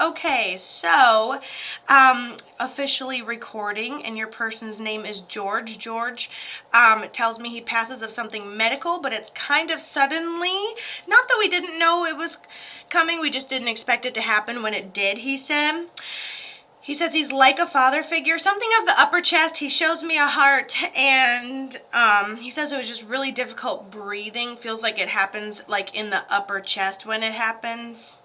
Okay, so officially recording, and your person's name is George. George tells me he passes of something medical, but it's kind of suddenly. Not that we didn't know it was coming, we just didn't expect it to happen when it did, he said. He says he's like a father figure, something of the upper chest. He shows me a heart, and he says it was just really difficult breathing. Feels like it happens like in the upper chest when it happens.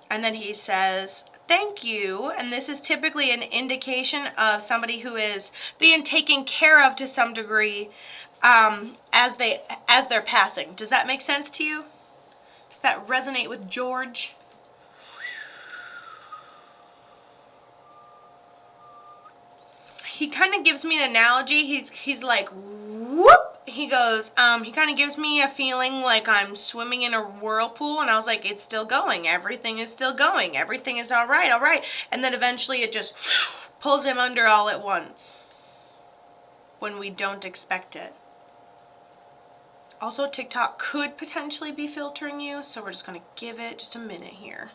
And then he says, thank you. And this is typically an indication of somebody who is being taken care of to some degree as they're passing. Does that make sense to you? Does that resonate with George? He kind of gives me an analogy. He's like, whoop. He goes, he kind of gives me a feeling like I'm swimming in a whirlpool, and I was like, it's still going. Everything is still going. Everything is all right, all right. And then eventually it just pulls him under all at once when we don't expect it. Also, TikTok could potentially be filtering you, so we're just going to give it just a minute here.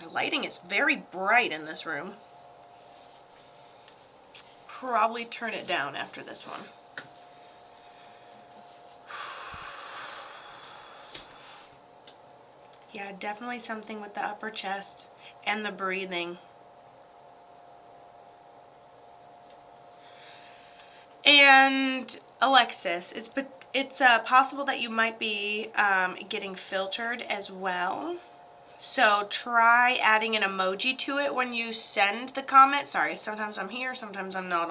My lighting is very bright in this room. Probably turn it down after this one. Yeah, definitely something with the upper chest and the breathing. And Alexis, it's possible that you might be getting filtered as well. So try adding an emoji to it when you send the comment. Sorry, sometimes I'm here, sometimes I'm not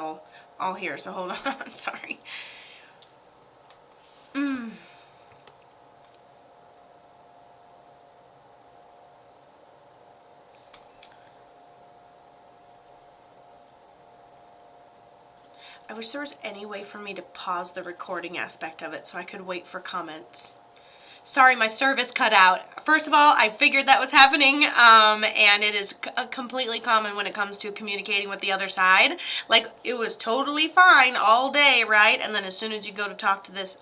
all here, so hold on. Sorry. I wish there was any way for me to pause the recording aspect of it so I could wait for comments. Sorry, my service cut out. First of all, I figured that was happening, and it is completely common when it comes to communicating with the other side. Like, it was totally fine all day, right? And then as soon as you go to talk to this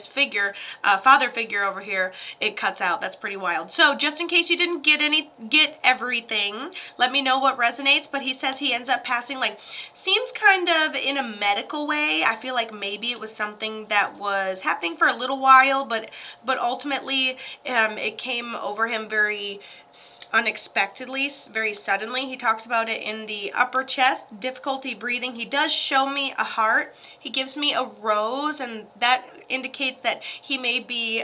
figure, father figure over here, it cuts out. That's pretty wild. So just in case you didn't get everything, let me know what resonates. But he says he ends up passing, like, seems kind of in a medical way. I feel like maybe it was something that was happening for a little while, but ultimately it came over him very unexpectedly, very suddenly. He talks about it in the upper chest, difficulty breathing. He does show me a heart. He gives me a rose, and that indicates that he may be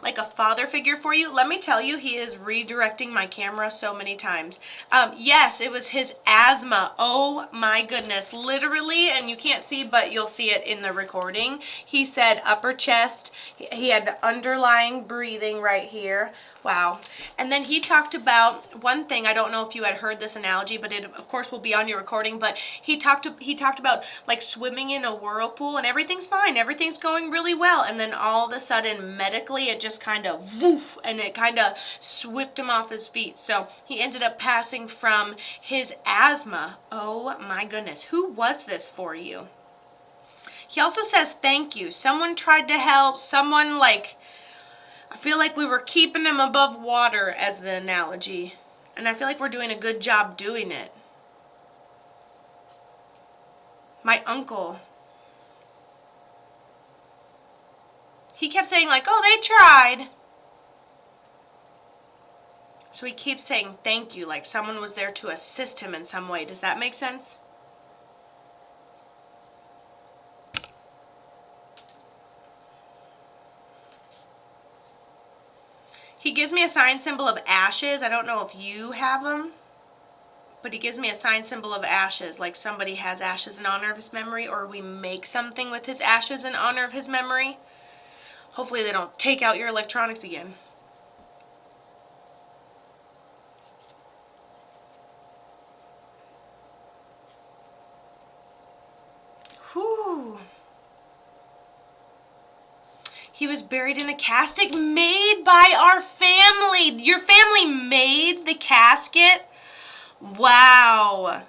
like a father figure for you. Let me tell you, he is redirecting my camera so many times. Yes, it was his asthma. Oh my goodness, literally, and you can't see, but you'll see it in the recording. He said upper chest. He had underlying breathing right here. Wow. And then he talked about one thing. I don't know if you had heard this analogy, but it of course will be on your recording, but he talked about like swimming in a whirlpool and everything's fine. Everything's going really well. And then all of a sudden medically it just kind of woof, and it kind of swept him off his feet. So he ended up passing from his asthma. Oh my goodness. Who was this for you? He also says thank you. Someone tried to help. Someone, like, I feel like we were keeping him above water as the analogy. And I feel like we're doing a good job doing it. My uncle. He kept saying, like, oh, they tried. So he keeps saying thank you, like someone was there to assist him in some way. Does that make sense? He gives me a sign symbol of ashes. I don't know if you have them, but he gives me a sign symbol of ashes, like somebody has ashes in honor of his memory, or we make something with his ashes in honor of his memory. Hopefully they don't take out your electronics again. Whew. He was buried in a casket made by our family. Your family made the casket? Wow.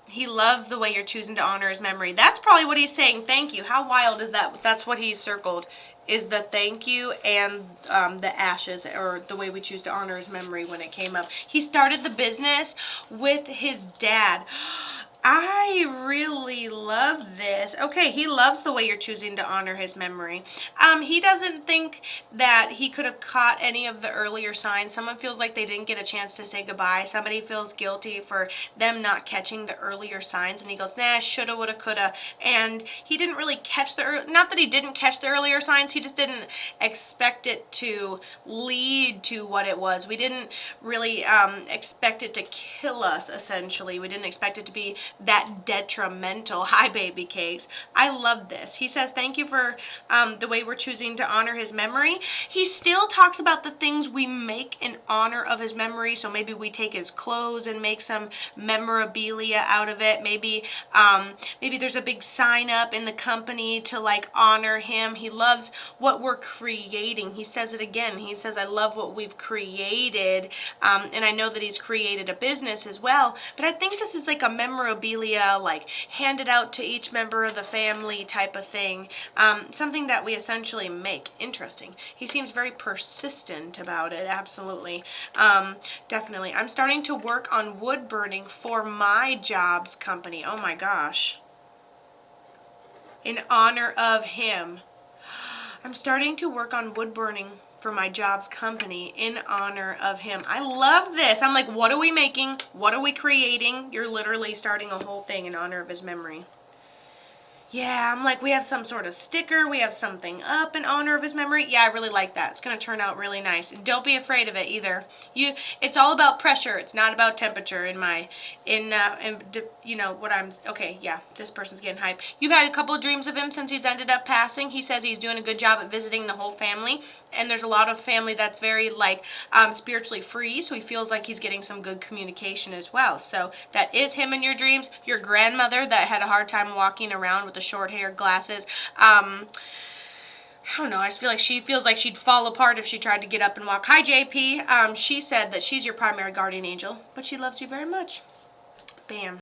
He loves the way you're choosing to honor his memory. That's probably what he's saying. Thank you. How wild is that? That's what he's circled, is the thank you and the ashes, or the way we choose to honor his memory when it came up. He started the business with his dad. I really love this. Okay, he loves the way you're choosing to honor his memory. He doesn't think that he could have caught any of the earlier signs. Someone feels like they didn't get a chance to say goodbye. Somebody feels guilty for them not catching the earlier signs, and he goes, nah, shoulda, woulda, coulda. And he didn't really catch not that he didn't catch the earlier signs, he just didn't expect it to lead to what it was. We didn't really expect it to kill us, essentially. We didn't expect it to be that detrimental. Hi, baby cakes. I love this. He says thank you for the way we're choosing to honor his memory. He still talks about the things we make in honor of his memory. So maybe we take his clothes and make some memorabilia out of it. Maybe there's a big sign up in the company to like honor him. He loves what we're creating. He says it again. He says, I love what we've created. And I know that he's created a business as well. But I think this is like a memorabilia, like handed out to each member of the family type of thing. Something that we essentially make. Interesting. He seems very persistent about it. Absolutely. Definitely. I'm starting to work on wood burning for my job's company. Oh my gosh. In honor of him. I'm starting to work on wood burning for my job's company in honor of him. I love this. I'm like, what are we making? What are we creating? You're literally starting a whole thing in honor of his memory. Yeah, I'm like, we have some sort of sticker. We have something up in honor of his memory. Yeah, I really like that. It's going to turn out really nice. And don't be afraid of it either. It's all about pressure. It's not about temperature okay, yeah, this person's getting hype. You've had a couple of dreams of him since he's ended up passing. He says he's doing a good job at visiting the whole family. And there's a lot of family that's very spiritually free. So he feels like he's getting some good communication as well. So that is him in your dreams. Your grandmother that had a hard time walking around with the short hair, glasses. I don't know. I just feel like she feels like she'd fall apart if she tried to get up and walk. Hi, JP. She said that she's your primary guardian angel, but she loves you very much. Bam.